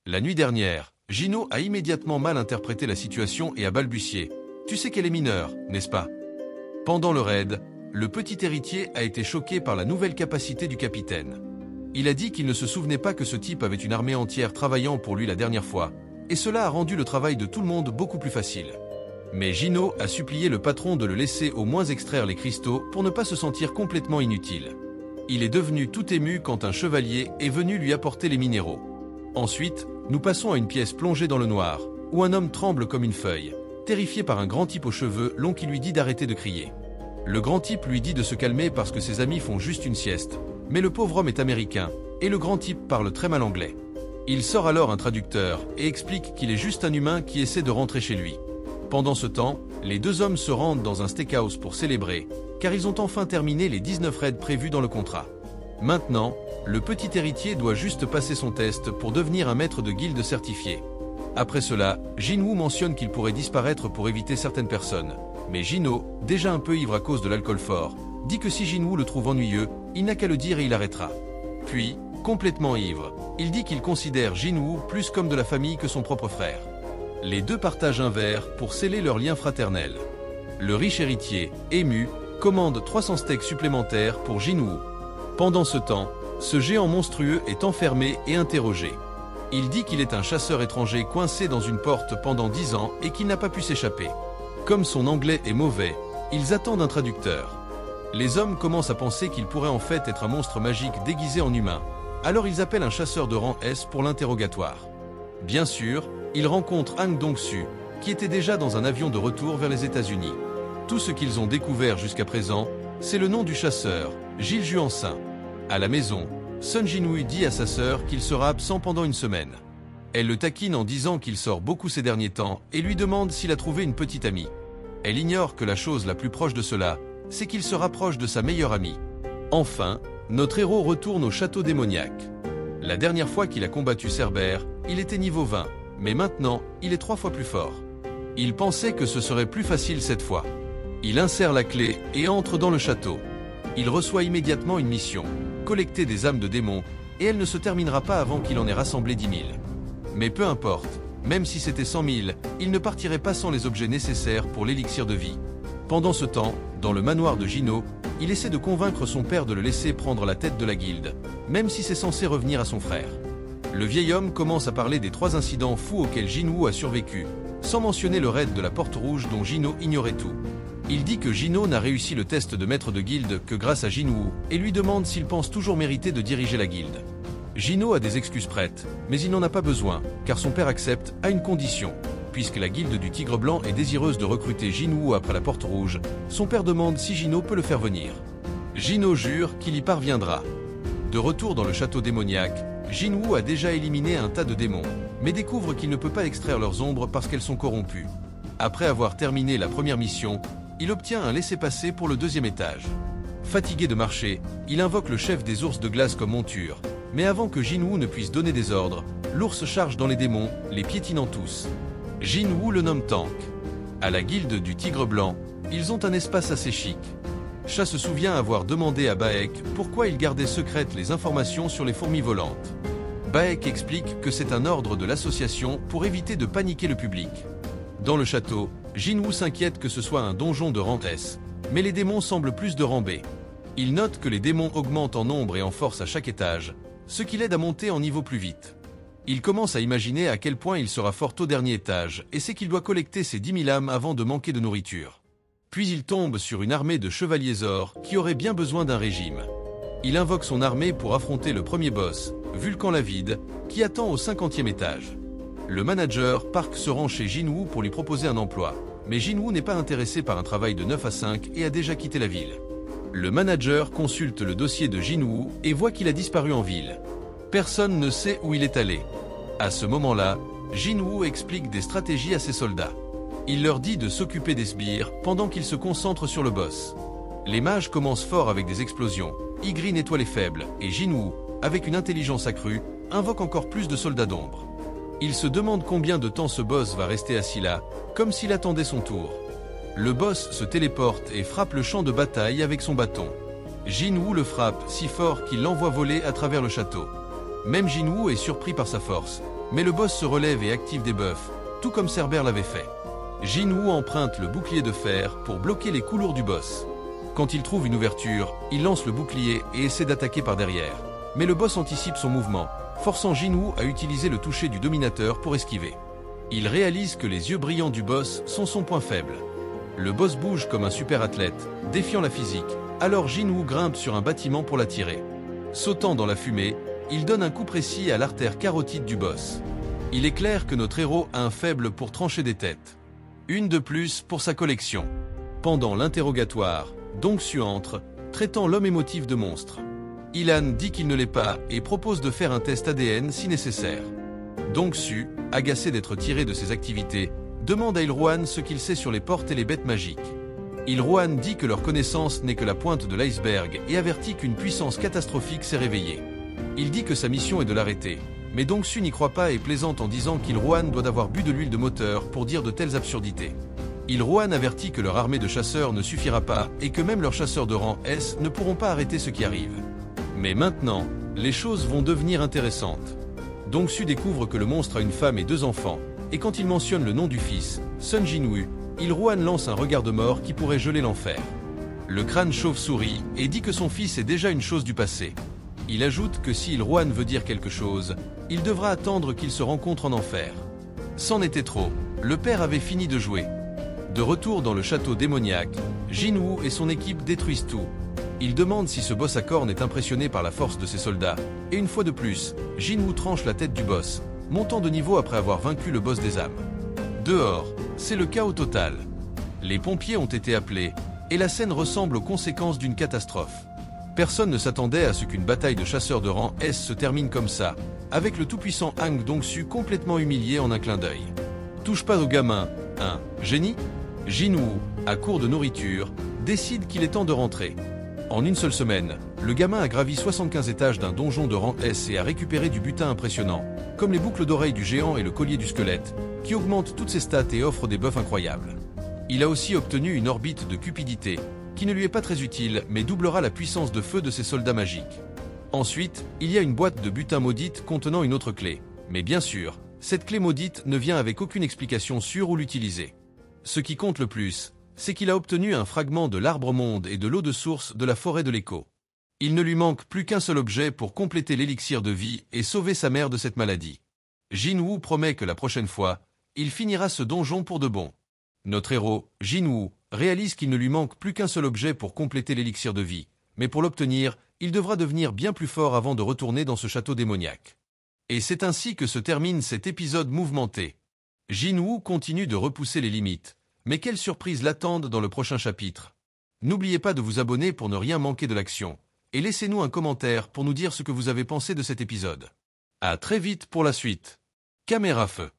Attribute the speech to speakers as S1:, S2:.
S1: La nuit dernière, Gino a immédiatement mal interprété la situation et a balbutié. Tu sais qu'elle est mineure, n'est-ce pas? Pendant le raid, le petit héritier a été choqué par la nouvelle capacité du capitaine. Il a dit qu'il ne se souvenait pas que ce type avait une armée entière travaillant pour lui la dernière fois, et cela a rendu le travail de tout le monde beaucoup plus facile. Mais Gino a supplié le patron de le laisser au moins extraire les cristaux pour ne pas se sentir complètement inutile. Il est devenu tout ému quand un chevalier est venu lui apporter les minéraux. Ensuite, nous passons à une pièce plongée dans le noir, où un homme tremble comme une feuille, terrifié par un grand type aux cheveux longs qui lui dit d'arrêter de crier. Le grand type lui dit de se calmer parce que ses amis font juste une sieste, mais le pauvre homme est américain, et le grand type parle très mal anglais. Il sort alors un traducteur et explique qu'il est juste un humain qui essaie de rentrer chez lui. Pendant ce temps, les deux hommes se rendent dans un steakhouse pour célébrer, car ils ont enfin terminé les 19 raids prévus dans le contrat. Maintenant, le petit héritier doit juste passer son test pour devenir un maître de guilde certifié. Après cela, Jinwoo mentionne qu'il pourrait disparaître pour éviter certaines personnes. Mais Gino, déjà un peu ivre à cause de l'alcool fort, dit que si Jinwoo le trouve ennuyeux, il n'a qu'à le dire et il arrêtera. Puis, complètement ivre, il dit qu'il considère Jinwoo plus comme de la famille que son propre frère. Les deux partagent un verre pour sceller leur lien fraternel. Le riche héritier, ému, commande 300 steaks supplémentaires pour Jinwoo. Pendant ce temps, ce géant monstrueux est enfermé et interrogé. Il dit qu'il est un chasseur étranger coincé dans une porte pendant 10 ans et qu'il n'a pas pu s'échapper. Comme son anglais est mauvais, ils attendent un traducteur. Les hommes commencent à penser qu'il pourrait en fait être un monstre magique déguisé en humain. Alors ils appellent un chasseur de rang S pour l'interrogatoire. Bien sûr, ils rencontrent Han Dong-su, qui était déjà dans un avion de retour vers les États-Unis. Tout ce qu'ils ont découvert jusqu'à présent, c'est le nom du chasseur, Gilles Juansin. À la maison, Sun Jinwoo dit à sa sœur qu'il sera absent pendant une semaine. Elle le taquine en disant qu'il sort beaucoup ces derniers temps et lui demande s'il a trouvé une petite amie. Elle ignore que la chose la plus proche de cela, c'est qu'il se rapproche de sa meilleure amie. Enfin, notre héros retourne au château démoniaque. La dernière fois qu'il a combattu Cerbère, il était niveau 20, mais maintenant, il est 3 fois plus fort. Il pensait que ce serait plus facile cette fois. Il insère la clé et entre dans le château. Il reçoit immédiatement une mission, collecter des âmes de démons, et elle ne se terminera pas avant qu'il en ait rassemblé 10 000. Mais peu importe, même si c'était 100 000, il ne partirait pas sans les objets nécessaires pour l'élixir de vie. Pendant ce temps, dans le manoir de Gino, il essaie de convaincre son père de le laisser prendre la tête de la guilde, même si c'est censé revenir à son frère. Le vieil homme commence à parler des 3 incidents fous auxquels Jinwoo a survécu, sans mentionner le raid de la Porte Rouge dont Gino ignorait tout. Il dit que Gino n'a réussi le test de maître de guilde que grâce à Jinwoo et lui demande s'il pense toujours mériter de diriger la guilde. Gino a des excuses prêtes, mais il n'en a pas besoin, car son père accepte à une condition. Puisque la guilde du Tigre Blanc est désireuse de recruter Jinwoo après la Porte Rouge, son père demande si Gino peut le faire venir. Gino jure qu'il y parviendra. De retour dans le château démoniaque, Jinwoo a déjà éliminé un tas de démons, mais découvre qu'il ne peut pas extraire leurs ombres parce qu'elles sont corrompues. Après avoir terminé la première mission, il obtient un laissez-passer pour le 2e étage. Fatigué de marcher, il invoque le chef des ours de glace comme monture, mais avant que Jinwoo ne puisse donner des ordres, l'ours charge dans les démons, les piétinant tous. Jinwoo le nomme Tank. À la guilde du Tigre Blanc, ils ont un espace assez chic. Cha se souvient avoir demandé à Baek pourquoi il gardait secrètes les informations sur les fourmis volantes. Baek explique que c'est un ordre de l'association pour éviter de paniquer le public. Dans le château, Jinwoo s'inquiète que ce soit un donjon de rang S, mais les démons semblent plus de rang B. Il note que les démons augmentent en nombre et en force à chaque étage, ce qui l'aide à monter en niveau plus vite. Il commence à imaginer à quel point il sera fort au dernier étage et sait qu'il doit collecter ses 10 000 âmes avant de manquer de nourriture. Puis il tombe sur une armée de chevaliers or qui aurait bien besoin d'un régime. Il invoque son armée pour affronter le premier boss, Vulcan Lavide, qui attend au 50e étage. Le manager Park se rend chez Jinwoo pour lui proposer un emploi, mais Jinwoo n'est pas intéressé par un travail de 9 à 5 et a déjà quitté la ville. Le manager consulte le dossier de Jinwoo et voit qu'il a disparu en ville. Personne ne sait où il est allé. À ce moment-là, Jinwoo explique des stratégies à ses soldats. Il leur dit de s'occuper des sbires pendant qu'ils se concentrent sur le boss. Les mages commencent fort avec des explosions, Ygritte nettoie les faibles, et Jinwoo, avec une intelligence accrue, invoque encore plus de soldats d'ombre. Il se demande combien de temps ce boss va rester assis là, comme s'il attendait son tour. Le boss se téléporte et frappe le champ de bataille avec son bâton. Jinwoo le frappe si fort qu'il l'envoie voler à travers le château. Même Jinwoo est surpris par sa force, mais le boss se relève et active des buffs, tout comme Cerbère l'avait fait. Jinwoo emprunte le bouclier de fer pour bloquer les coups lourds du boss. Quand il trouve une ouverture, il lance le bouclier et essaie d'attaquer par derrière. Mais le boss anticipe son mouvement, forçant Jinwoo à utiliser le toucher du dominateur pour esquiver. Il réalise que les yeux brillants du boss sont son point faible. Le boss bouge comme un super athlète, défiant la physique, alors Jinwoo grimpe sur un bâtiment pour l'attirer. Sautant dans la fumée, il donne un coup précis à l'artère carotide du boss. Il est clair que notre héros a un faible pour trancher des têtes. Une de plus pour sa collection. Pendant l'interrogatoire, Dong-Su entre, traitant l'homme émotif de monstre. Ilan dit qu'il ne l'est pas et propose de faire un test ADN si nécessaire. Dong-Su, agacé d'être tiré de ses activités, demande à Il-Rohan ce qu'il sait sur les portes et les bêtes magiques. Il-Rohan dit que leur connaissance n'est que la pointe de l'iceberg et avertit qu'une puissance catastrophique s'est réveillée. Il dit que sa mission est de l'arrêter, mais Dong-Su n'y croit pas et plaisante en disant qu'Il-Rohan doit avoir bu de l'huile de moteur pour dire de telles absurdités. Il-Rohan avertit que leur armée de chasseurs ne suffira pas et que même leurs chasseurs de rang S ne pourront pas arrêter ce qui arrive. Mais maintenant, les choses vont devenir intéressantes. Dong-Su découvre que le monstre a une femme et 2 enfants, et quand il mentionne le nom du fils, Sun Jinwoo, Il-Rohan lance un regard de mort qui pourrait geler l'enfer. Le crâne chauve sourit et dit que son fils est déjà une chose du passé. Il ajoute que si Il-Rohan veut dire quelque chose, il devra attendre qu'ils se rencontrent en enfer. C'en était trop, le père avait fini de jouer. De retour dans le château démoniaque, Jinwoo et son équipe détruisent tout. Il demande si ce boss à cornes est impressionné par la force de ses soldats, et une fois de plus, Jinwoo tranche la tête du boss, montant de niveau après avoir vaincu le boss des âmes. Dehors, c'est le chaos total. Les pompiers ont été appelés, et la scène ressemble aux conséquences d'une catastrophe. Personne ne s'attendait à ce qu'une bataille de chasseurs de rang S se termine comme ça, avec le tout-puissant Han Dong-Su complètement humilié en un clin d'œil. Touche pas au gamin, hein, génie? Jinwoo, à court de nourriture, décide qu'il est temps de rentrer. En une seule semaine, le gamin a gravi 75 étages d'un donjon de rang S et a récupéré du butin impressionnant, comme les boucles d'oreilles du géant et le collier du squelette, qui augmentent toutes ses stats et offrent des buffs incroyables. Il a aussi obtenu une orbite de cupidité, qui ne lui est pas très utile mais doublera la puissance de feu de ses soldats magiques. Ensuite, il y a une boîte de butin maudite contenant une autre clé. Mais bien sûr, cette clé maudite ne vient avec aucune explication sur où l'utiliser. Ce qui compte le plus, c'est qu'il a obtenu un fragment de l'arbre monde et de l'eau de source de la forêt de l'écho. Il ne lui manque plus qu'un seul objet pour compléter l'élixir de vie et sauver sa mère de cette maladie. Jinwoo promet que la prochaine fois, il finira ce donjon pour de bon. Notre héros, Jinwoo, réalise qu'il ne lui manque plus qu'un seul objet pour compléter l'élixir de vie, mais pour l'obtenir, il devra devenir bien plus fort avant de retourner dans ce château démoniaque. Et c'est ainsi que se termine cet épisode mouvementé. Jinwoo continue de repousser les limites, mais quelles surprises l'attendent dans le prochain chapitre? N'oubliez pas de vous abonner pour ne rien manquer de l'action, et laissez-nous un commentaire pour nous dire ce que vous avez pensé de cet épisode. À très vite pour la suite. Caméra feu.